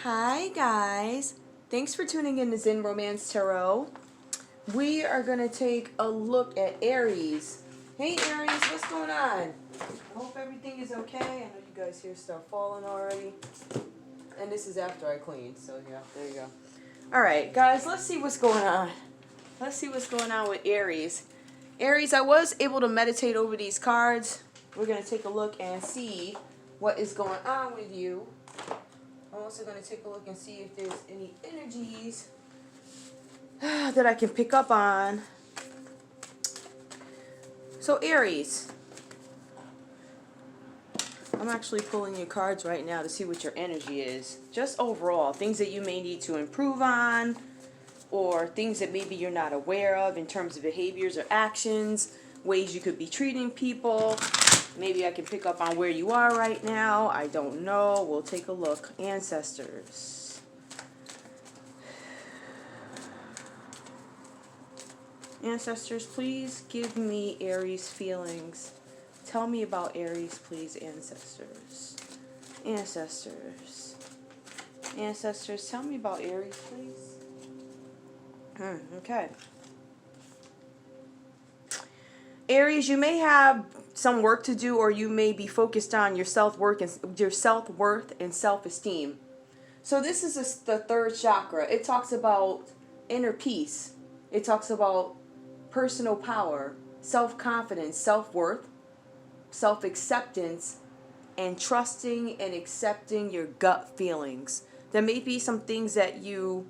Hi guys, thanks for tuning in to Zen Romance Tarot. We are going to take a look at Aries. Hey Aries, what's going on? I hope everything is okay. I know you guys hear stuff falling already. And this is after I cleaned, so yeah, there you go. Alright guys, let's see what's going on. Let's see what's going on with Aries. Aries, I was able to meditate over these cards. We're going to take a look and see what is going on with you. I'm also going to take a look and see if there's any energies that I can pick up on. So Aries, I'm actually pulling your cards right now to see what your energy is. Just overall, things that you may need to improve on, or things that maybe you're not aware of in terms of behaviors or actions, ways you could be treating people. Maybe I can pick up on where you are right now. I don't know. We'll take a look. Ancestors. Ancestors, please give me Aries feelings. Tell me about Aries, please, ancestors. Ancestors. Ancestors, tell me about Aries, please. Okay. Aries, you may have some work to do, or you may be focused on your self-worth and self-esteem. So this is the third chakra. It talks about inner peace. It talks about personal power, self-confidence, self-worth, self-acceptance, and trusting and accepting your gut feelings. There may be some things that you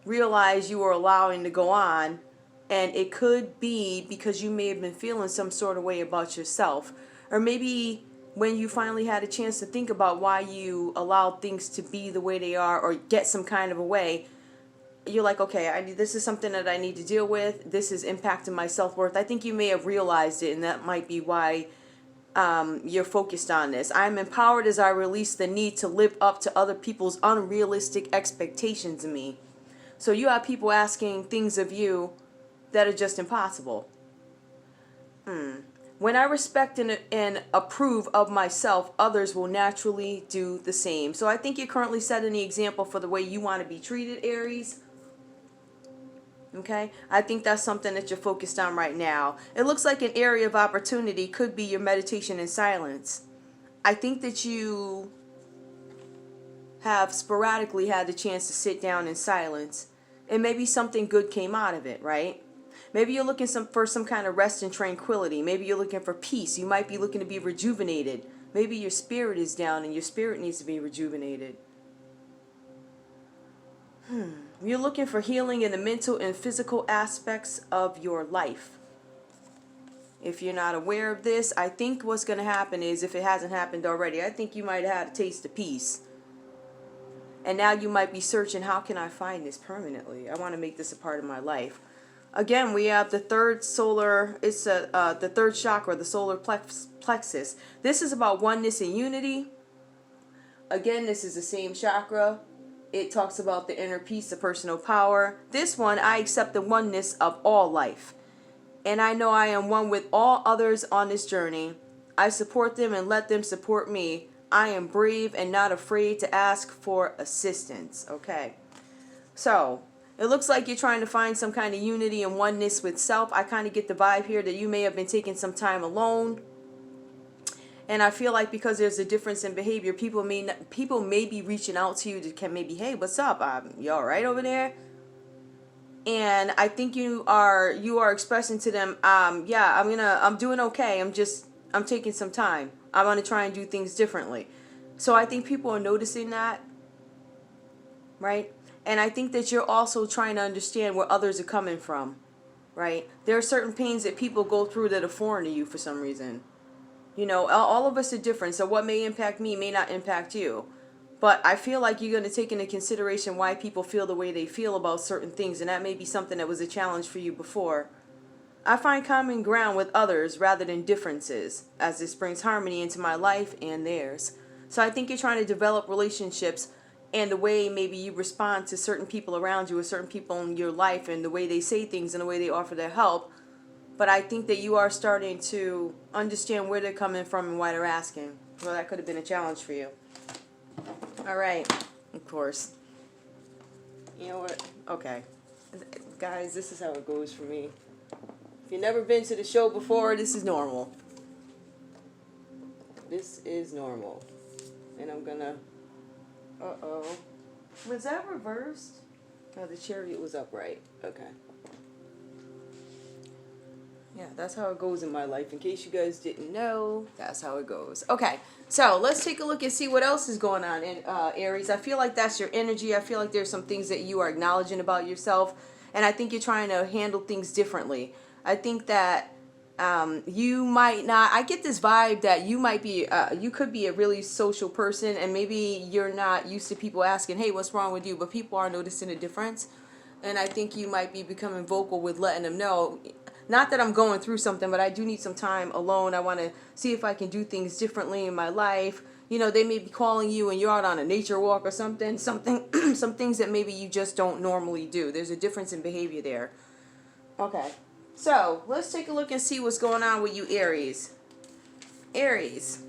realize you are allowing to go on, and it could be because you may have been feeling some sort of way about yourself. Or maybe when you finally had a chance to think about why you allowed things to be the way they are, or get some kind of a way, you're like, okay, this is something that I need to deal with. This is impacting my self-worth. I think you may have realized it, and that might be why you're focused on this. I'm empowered as I release the need to live up to other people's unrealistic expectations of me. So you have people asking things of you that are just impossible. When I respect and approve of myself, others will naturally do the same. So I think you're currently setting the example for the way you want to be treated, Aries. Okay? I think that's something that you're focused on right now. It looks like an area of opportunity could be your meditation in silence. I think that you have sporadically had the chance to sit down in silence, and maybe something good came out of it, right? Maybe you're looking for some kind of rest and tranquility. Maybe you're looking for peace. You might be looking to be rejuvenated. Maybe your spirit is down and your spirit needs to be rejuvenated. You're looking for healing in the mental and physical aspects of your life. If you're not aware of this, I think what's going to happen is, if it hasn't happened already, I think you might have had a taste of peace. And now you might be searching, how can I find this permanently? I want to make this a part of my life. Again, we have the third solar, it's the third chakra, the solar plexus. This is about oneness and unity. Again, this is the same chakra. It talks about the inner peace, the personal power. This one, I accept the oneness of all life. And I know I am one with all others on this journey. I support them and let them support me. I am brave and not afraid to ask for assistance. Okay. So it looks like you're trying to find some kind of unity and oneness with self. I kind of get the vibe here that you may have been taking some time alone. And I feel like because there's a difference in behavior, people may be reaching out to you to maybe, hey, what's up? You all right over there? And I think you are expressing to them, yeah, I'm doing okay. I'm taking some time. I want to try and do things differently. So I think people are noticing that, right? And I think that you're also trying to understand where others are coming from, right? There are certain pains that people go through that are foreign to you for some reason. You know, all of us are different, so what may impact me may not impact you. But I feel like you're going to take into consideration why people feel the way they feel about certain things, and that may be something that was a challenge for you before. I find common ground with others rather than differences, as this brings harmony into my life and theirs. So I think you're trying to develop relationships, and the way maybe you respond to certain people around you or certain people in your life, and the way they say things and the way they offer their help. But I think that you are starting to understand where they're coming from and why they're asking. Well, that could have been a challenge for you. All right. Of course. You know what? Okay. Guys, this is how it goes for me. If you've never been to the show before, this is normal. This is normal. And I'm gonna... Uh-oh. Was that reversed? No, the chariot was upright. Okay. Yeah, that's how it goes in my life. In case you guys didn't know, that's how it goes. Okay, so let's take a look and see what else is going on in Aries. I feel like that's your energy. I feel like there's some things that you are acknowledging about yourself. And I think you're trying to handle things differently. I think that you might not, I get this vibe that you might be, you could be a really social person, and maybe you're not used to people asking, hey, what's wrong with you? But people are noticing a difference. And I think you might be becoming vocal with letting them know, not that I'm going through something, but I do need some time alone. I want to see if I can do things differently in my life. You know, they may be calling you and you're out on a nature walk or something, some things that maybe you just don't normally do. There's a difference in behavior there. Okay. So, let's take a look and see what's going on with you, Aries. Aries.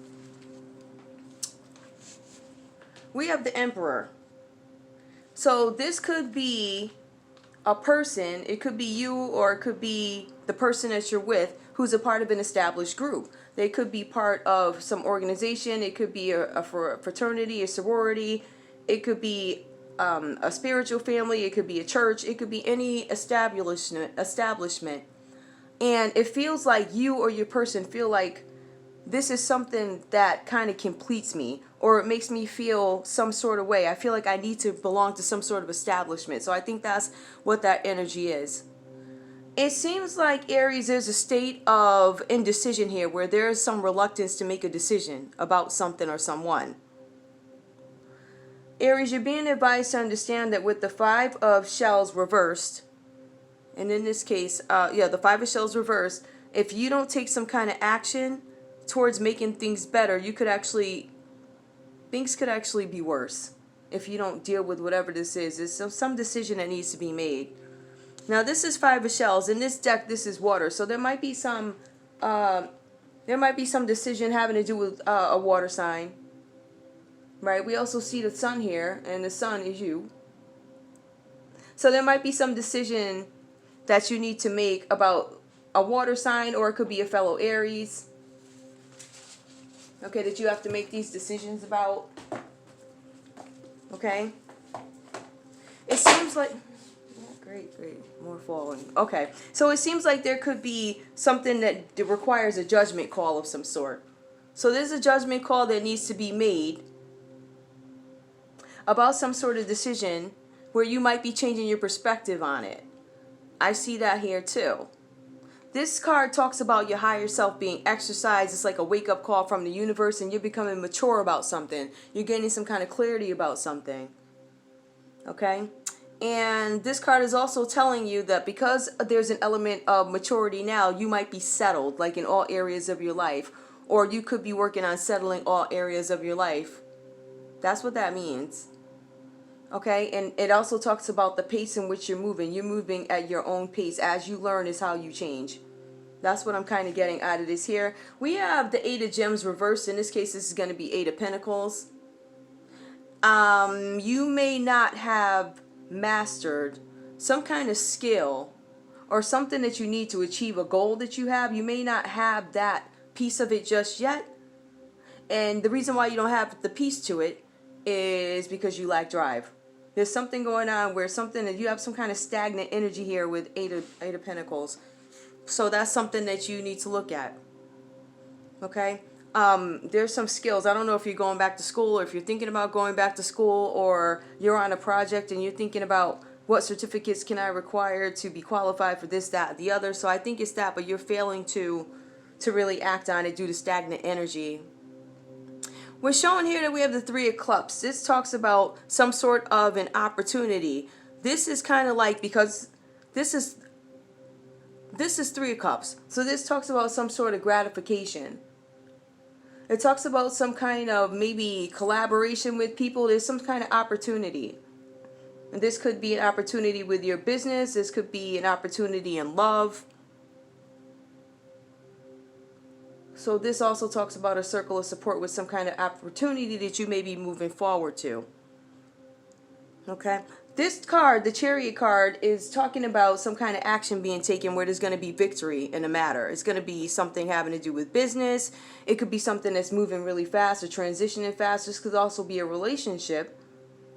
We have the Emperor. So, this could be a person. It could be you, or it could be the person that you're with who's a part of an established group. They could be part of some organization. It could be a fraternity, a sorority. It could be a spiritual family. It could be a church. It could be any establishment. And it feels like you or your person feel like this is something that kind of completes me, or it makes me feel some sort of way. I feel like I need to belong to some sort of establishment. So I think that's what that energy is. It seems like, Aries, there's a state of indecision here where there's some reluctance to make a decision about something or someone. Aries, you're being advised to understand that with the Five of Shells reversed, and in this case, the Five of Shells reversed, if you don't take some kind of action towards making things better, things could actually be worse if you don't deal with whatever this is. There's some decision that needs to be made. Now, this is Five of Shells. In this deck, this is water. So there might be some decision having to do with a water sign. Right? We also see the sun here, and the sun is you. So there might be some decision that you need to make about a water sign, or it could be a fellow Aries. Okay, that you have to make these decisions about. Okay? It seems like... Great. More falling. Okay, so it seems like there could be something that requires a judgment call of some sort. So there's a judgment call that needs to be made about some sort of decision where you might be changing your perspective on it. I see that here too. This card talks about your higher self being exercised. It's like a wake-up call from the universe, and you're becoming mature about something. You're gaining some kind of clarity about something. Okay? And this card is also telling you that because there's an element of maturity now, you might be settled, like in all areas of your life. Or you could be working on settling all areas of your life. That's what that means. Okay, and it also talks about the pace in which you're moving. You're moving at your own pace. As you learn is how you change. That's what I'm kind of getting out of this here. We have the Eight of Gems reversed. In this case, this is going to be Eight of Pentacles. You may not have mastered some kind of skill or something that you need to achieve a goal that you have. You may not have that piece of it just yet. And the reason why you don't have the piece to it is because you lack drive. There's something going on where something that you have some kind of stagnant energy here with Eight of Pentacles. So that's something that you need to look at. Okay? There's some skills. I don't know if you're going back to school, or if you're thinking about going back to school, or you're on a project and you're thinking about what certificates can I require to be qualified for this, that, the other. So I think it's that, but you're failing to really act on it due to stagnant energy. We're showing here that we have the Three of Cups. This talks about some sort of an opportunity. This is kind of like, because this is Three of Cups. So this talks about some sort of gratification. It talks about some kind of maybe collaboration with people. There's some kind of opportunity. And this could be an opportunity with your business. This could be an opportunity in love. So this also talks about a circle of support with some kind of opportunity that you may be moving forward to. Okay. This card, the Chariot card, is talking about some kind of action being taken where there's going to be victory in a matter. It's going to be something having to do with business. It could be something that's moving really fast or transitioning fast. This could also be a relationship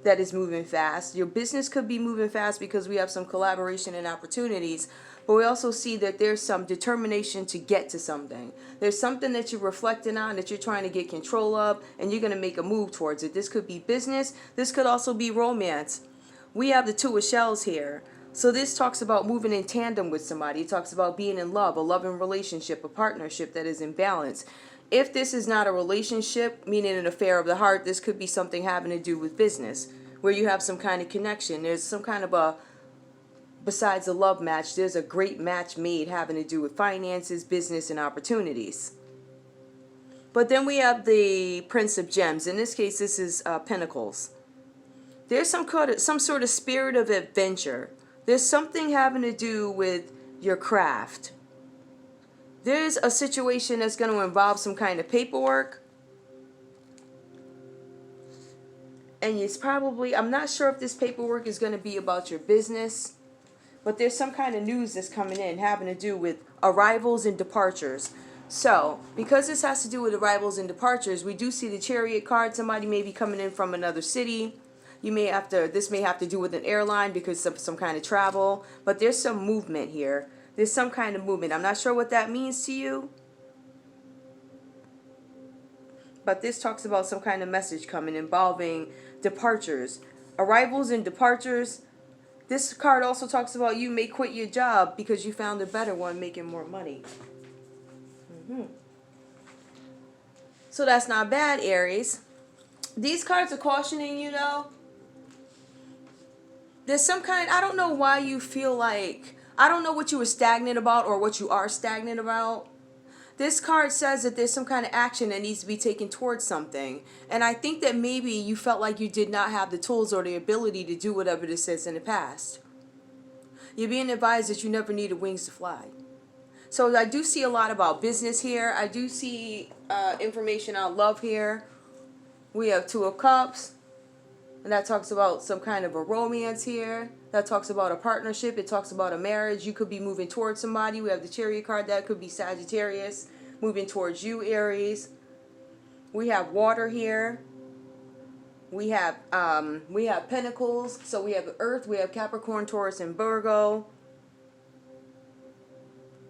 that is moving fast. Your business could be moving fast because we have some collaboration and opportunities. But we also see that there's some determination to get to something. There's something that you're reflecting on that you're trying to get control of, and you're going to make a move towards it. This could be business. This could also be romance. We have the Two of Shells here. So this talks about moving in tandem with somebody. It talks about being in love, a loving relationship, a partnership that is in balance. If this is not a relationship, meaning an affair of the heart, this could be something having to do with business, where you have some kind of connection. There's some kind of a, besides a love match, there's a great match made having to do with finances, business, and opportunities. But then we have the Prince of Gems. In this case, this is Pentacles. There's some sort of spirit of adventure. There's something having to do with your craft. There's a situation that's going to involve some kind of paperwork. And it's probably, I'm not sure if this paperwork is going to be about your business, but there's some kind of news that's coming in having to do with arrivals and departures. So, because this has to do with arrivals and departures, we do see the Chariot card. Somebody may be coming in from another city. You may have to, this may have to do with an airline because of some kind of travel, but there's some movement here. There's some kind of movement. I'm not sure what that means to you, but this talks about some kind of message coming involving departures, arrivals and departures. This card also talks about you may quit your job because you found a better one making more money. So that's not bad, Aries. These cards are cautioning you, though. There's some kind, I don't know why you feel like, I don't know what you were stagnant about or what you are stagnant about. This card says that there's some kind of action that needs to be taken towards something. And I think that maybe you felt like you did not have the tools or the ability to do whatever this says in the past. You're being advised that you never needed wings to fly. So I do see a lot about business here. I do see information on love here. We have Two of Cups. And that talks about some kind of a romance here. That talks about a partnership. It talks about a marriage. You could be moving towards somebody. We have the Chariot card. That could be Sagittarius moving towards you, Aries. We have water here. We have Pentacles. So we have Earth. We have Capricorn, Taurus, and Virgo.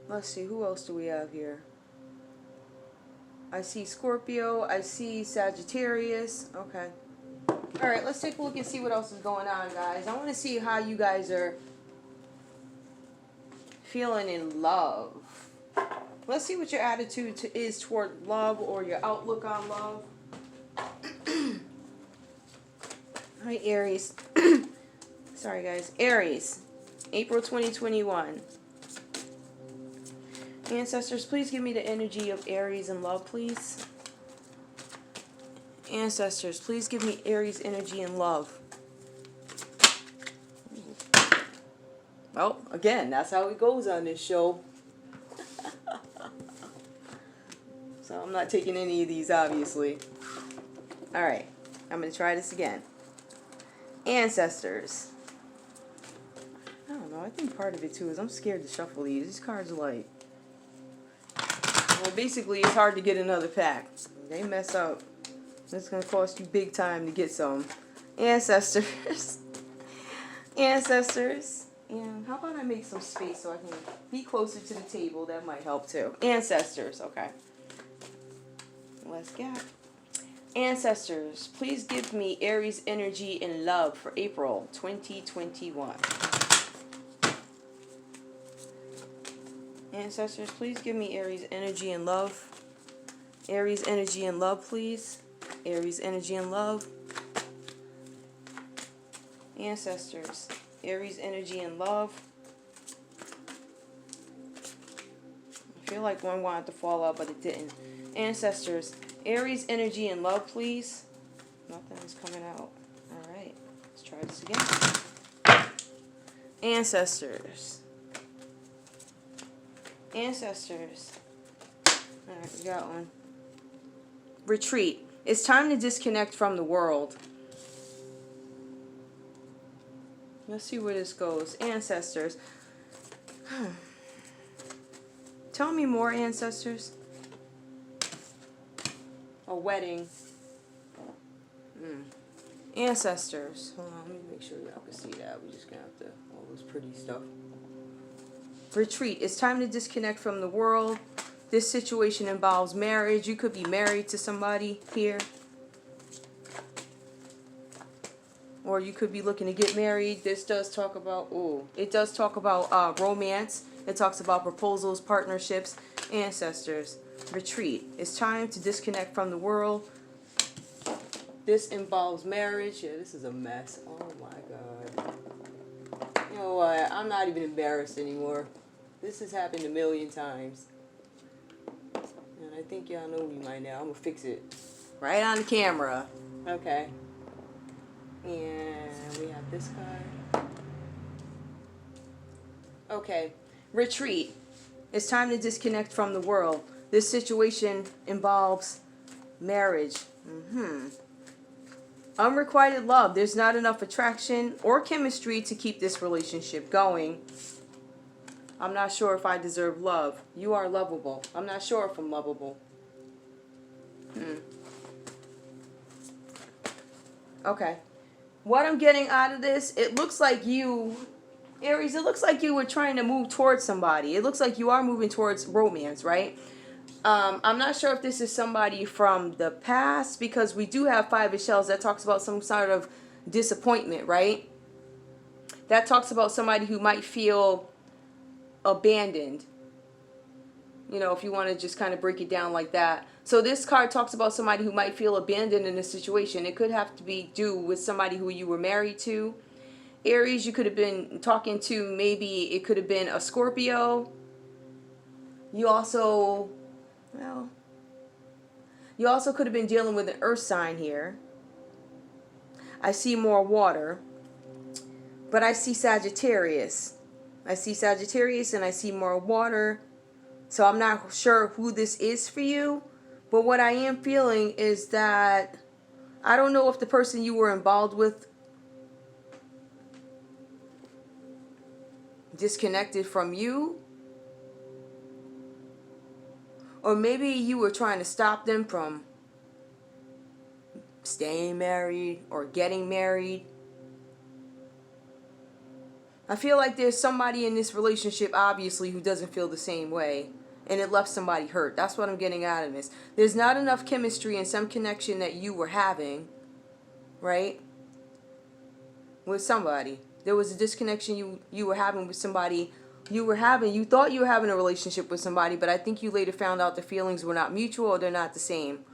Let's see. Who else do we have here? I see Scorpio. I see Sagittarius. Okay. All right, let's take a look and see what else is going on, guys. I want to see how you guys are feeling in love. Let's see what your attitude is toward love or your outlook on love. All right, Aries. Sorry, guys. Aries, April 2021. Ancestors, please give me the energy of Aries and love, please. Ancestors, please give me Aries energy and love. Well, again, that's how it goes on this show. So I'm not taking any of these, obviously. All right, I'm going to try this again. Ancestors. I don't know, I think part of it too is I'm scared to shuffle these. These cards are like, well, basically it's hard to get another pack. They mess up. It's going to cost you big time to get some. Ancestors. Ancestors. And how about I make some space so I can be closer to the table? That might help too. Ancestors. Okay. Let's get. Ancestors, please give me Aries energy and love for April 2021. Ancestors, please give me Aries energy and love. Aries energy and love, please. Aries energy and love. Ancestors, Aries energy and love. I feel like one wanted to fall out, but it didn't. Ancestors, Aries energy and love, please. Nothing is coming out. Alright, let's try this again. Ancestors. Ancestors. Alright, we got one. Retreat. It's time to disconnect from the world. Let's see where this goes. Ancestors. Tell me more, ancestors. A wedding. Ancestors. Hold on, let me make sure y'all can see that. We just gonna have to, all this pretty stuff. Retreat. It's time to disconnect from the world. This situation involves marriage. You could be married to somebody here. Or you could be looking to get married. This does talk about, it does talk about romance. It talks about proposals, partnerships, ancestors. Retreat. It's time to disconnect from the world. This involves marriage. Yeah, this is a mess. Oh my God. You know what? I'm not even embarrassed anymore. This has happened a million times. And I think y'all know me by now. I'm going to fix it. Right on the camera. Okay. And we have this guy. Okay. Retreat. It's time to disconnect from the world. This situation involves marriage. Unrequited love. There's not enough attraction or chemistry to keep this relationship going. I'm not sure if I deserve love. You are lovable. I'm not sure if I'm lovable. Okay. What I'm getting out of this, it looks like you, Aries, it looks like you were trying to move towards somebody. It looks like you are moving towards romance, right? I'm not sure if this is somebody from the past, because we do have Five of Shells that talks about some sort of disappointment, right? That talks about somebody who might feel abandoned. You know, if you want to just kind of break it down like that. So this card talks about somebody who might feel abandoned in a situation. It could have to be due with somebody who you were married to. Aries, you could have been talking to, maybe it could have been a Scorpio. You also, well, you also could have been dealing with an earth sign here. I see more water, but I see Sagittarius. I see Sagittarius and I see more water. So I'm not sure who this is for you. But what I am feeling is that I don't know if the person you were involved with disconnected from you. Or maybe you were trying to stop them from staying married or getting married. I feel like there's somebody in this relationship, obviously, who doesn't feel the same way. And it left somebody hurt. That's what I'm getting out of this. There's not enough chemistry and some connection that you were having, right? With somebody. There was a disconnection you were having with somebody. You thought you were having a relationship with somebody, but I think you later found out the feelings were not mutual or they're not the same.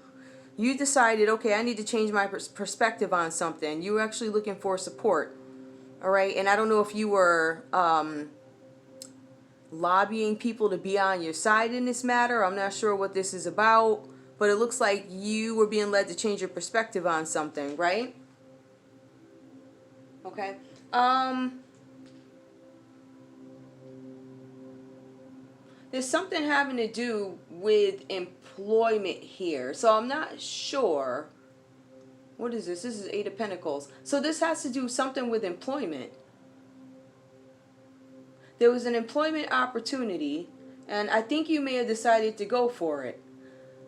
You decided, okay, I need to change my perspective on something. You were actually looking for support. All right, and I don't know if you were lobbying people to be on your side in this matter. I'm not sure what this is about, but it looks like you were being led to change your perspective on something, right? Okay. There's something having to do with employment here, so I'm not sure. What is this? This is Eight of Pentacles. So this has to do something with employment. There was an employment opportunity, and I think you may have decided to go for it.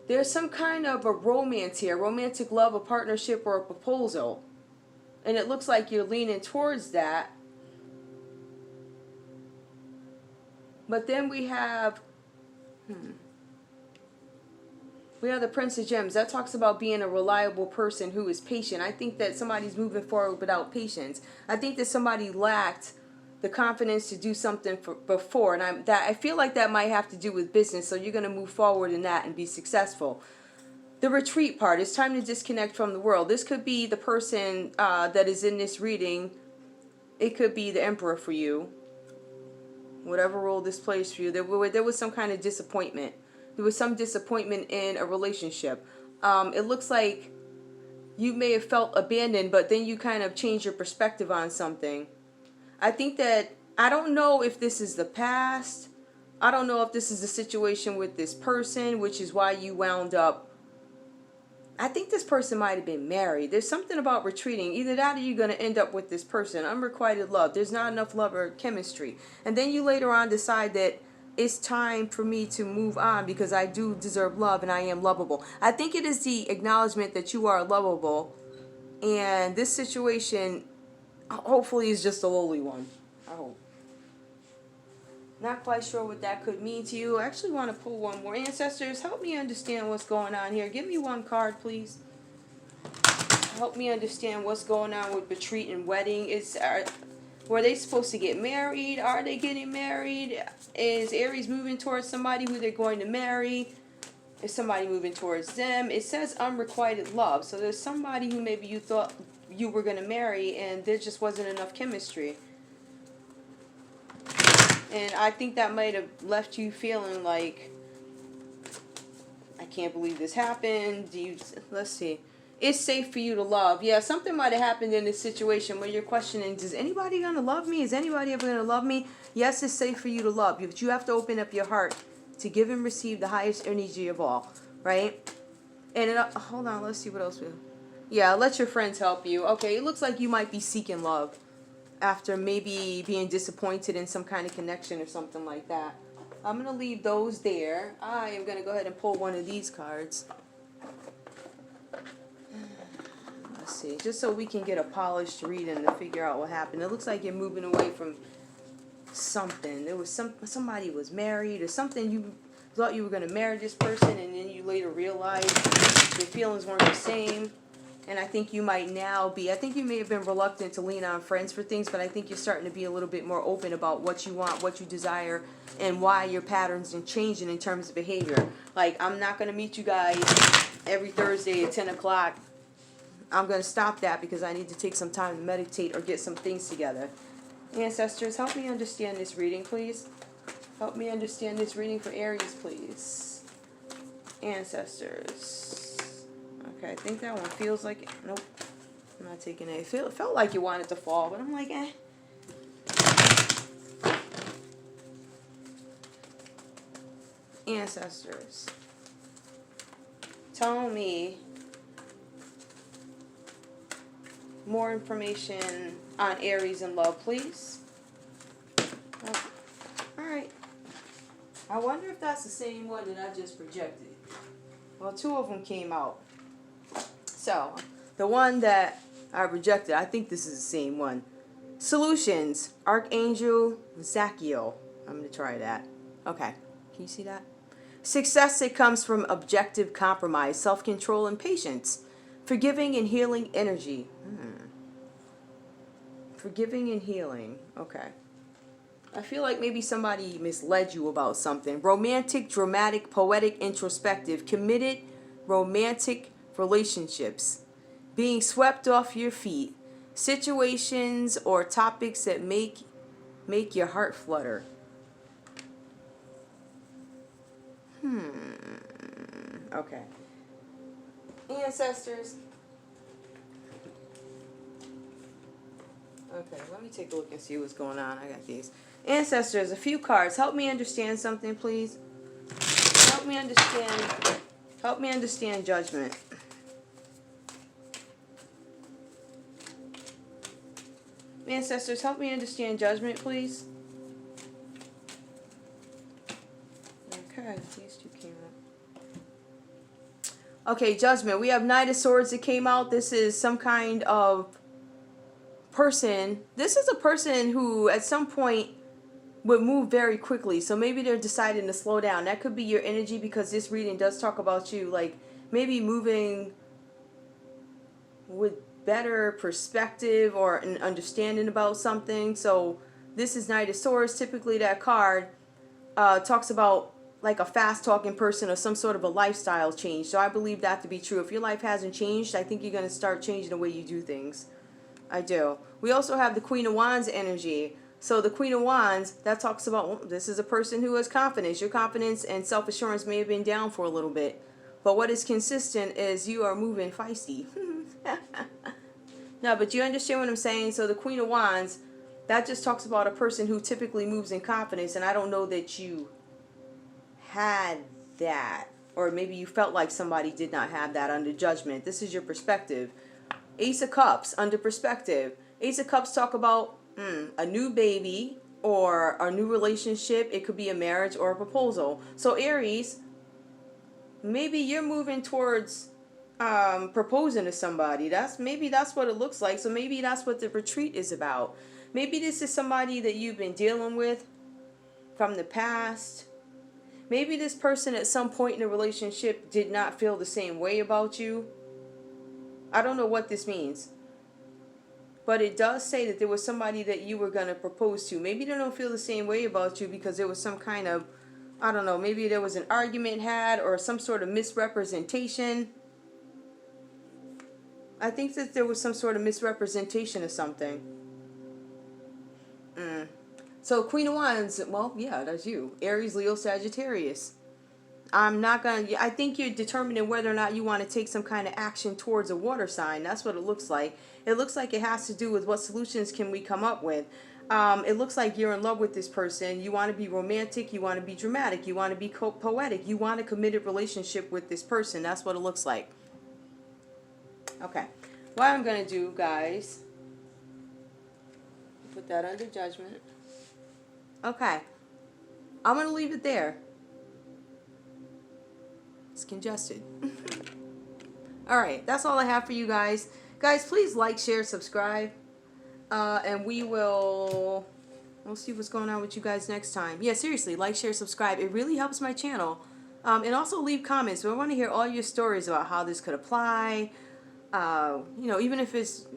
There's some kind of a romance here, romantic love, a partnership, or a proposal. And it looks like you're leaning towards that. But then we have... We have the Prince of Gems. That talks about being a reliable person who is patient. I think that somebody's moving forward without patience. I think that somebody lacked the confidence to do something before. And I feel like that might have to do with business. So you're going to move forward in that and be successful. The retreat part. It's time to disconnect from the world. This could be the person that is in this reading. It could be the Emperor for you. Whatever role this plays for you. There was some kind of disappointment. There was some disappointment in a relationship. It looks like you may have felt abandoned, but then you kind of changed your perspective on something. I think that, I don't know if this is the past. I don't know if this is the situation with this person, which is why you wound up I think this person might have been married. There's something about retreating. Either that or you're going to end up with this person. Unrequited love. There's not enough love or chemistry. And then you later on decide that it's time for me to move on because I do deserve love and I am lovable. I think it is the acknowledgement that you are lovable. And this situation hopefully is just a lowly one. I hope. Not quite sure what that could mean to you. I actually want to pull one more. Ancestors, help me understand what's going on here. Give me one card, please. Help me understand what's going on with retreat and wedding. Were they supposed to get married? Are they getting married? Is Aries moving towards somebody who they're going to marry? Is somebody moving towards them? It says unrequited love. So there's somebody who maybe you thought you were going to marry and there just wasn't enough chemistry. And I think that might have left you feeling like, I can't believe this happened. Let's see. It's safe for you to love. Yeah, something might have happened in this situation where you're questioning, is anybody going to love me? Is anybody ever going to love me? Yes, it's safe for you to love. But you have to open up your heart to give and receive the highest energy of all. Right? And hold on, let's see what else. Yeah, let your friends help you. Okay, it looks like you might be seeking love after maybe being disappointed in some kind of connection or something like that. I'm going to leave those there. I am going to go ahead and pull one of these cards. Let's see, just so we can get a polished reading to figure out what happened. It looks like you're moving away from something. There was somebody was married or something. You thought you were going to marry this person and then you later realized your feelings weren't the same. And I think you might now be, I think you may have been reluctant to lean on friends for things, but I think you're starting to be a little bit more open about what you want, what you desire, and why your patterns are changing in terms of behavior. Like, I'm not going to meet you guys every Thursday at 10 o'clock. I'm going to stop that because I need to take some time to meditate or get some things together. Ancestors, help me understand this reading, please. Help me understand this reading for Aries, please. Ancestors. Okay, I think that one feels like it. Nope, I'm not taking it. It felt like you wanted to fall, but I'm like, eh. Ancestors, tell me more information on Aries and love, please. Oh, all right. I wonder if that's the same one that I just projected. Well, two of them came out. So, the one that I rejected, I think this is the same one. Solutions, Archangel Zachiel. I'm going to try that. Okay, can you see that? Success, it comes from objective compromise, self-control, and patience. Forgiving and healing energy. Forgiving and healing. Okay. I feel like maybe somebody misled you about something. Romantic, dramatic, poetic, introspective, committed, romantic relationships, being swept off your feet, situations or topics that make your heart flutter. Okay. Ancestors. Okay, let me take a look and see what's going on. I got these. Ancestors, a few cards. Help me understand something, please. Help me understand judgment. Ancestors, help me understand judgment, please. Okay, these two came up. Okay, judgment. We have Knight of Swords that came out. This is some kind of person. This is a person who at some point would move very quickly. So maybe they're deciding to slow down. That could be your energy because this reading does talk about you. Like maybe moving with better perspective or an understanding about something. So this is Knight of Swords. Typically that card talks about like a fast talking person or some sort of a lifestyle change. So I believe that to be true. If your life hasn't changed, I think you're going to start changing the way you do things. I do. We also have the Queen of Wands energy. So the Queen of Wands, that talks about, well, this is a person who has confidence. Your confidence and self-assurance may have been down for a little bit. But what is consistent is you are moving feisty. No, but you understand what I'm saying? So the Queen of Wands, that just talks about a person who typically moves in confidence. And I don't know that you had that or maybe you felt like somebody did not have that under judgment. This is your perspective. Ace of Cups, under perspective. Ace of Cups talk about a new baby or a new relationship. It could be a marriage or a proposal. So Aries, maybe you're moving towards proposing to somebody. Maybe that's what it looks like. So maybe that's what the retreat is about. Maybe this is somebody that you've been dealing with from the past. Maybe this person at some point in the relationship did not feel the same way about you. I don't know what this means. But it does say that there was somebody that you were going to propose to. Maybe they don't feel the same way about you because there was some kind of, I don't know, maybe there was an argument had or some sort of misrepresentation. I think that there was some sort of misrepresentation of something. So Queen of Wands, well, yeah, that's you. Aries, Leo, Sagittarius. I think you're determining whether or not you want to take some kind of action towards a water sign. That's what it looks like. It looks like it has to do with what solutions can we come up with. It looks like you're in love with this person. You want to be romantic. You want to be dramatic. You want to be poetic. You want a committed relationship with this person. That's what it looks like. Okay. What I'm going to do, guys, put that under judgment. Okay. I'm going to leave it there. It's congested. Alright, that's all I have for you guys. Guys, please like, share, subscribe. And we'll see what's going on with you guys next time. Yeah, seriously, like, share, subscribe. It really helps my channel. And also leave comments. So I want to hear all your stories about how this could apply. Even if it's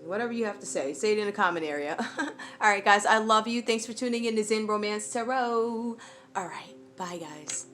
whatever you have to say. Say it in the comment area. Alright, guys, I love you. Thanks for tuning in to Zen Romance Tarot. Alright, bye, guys.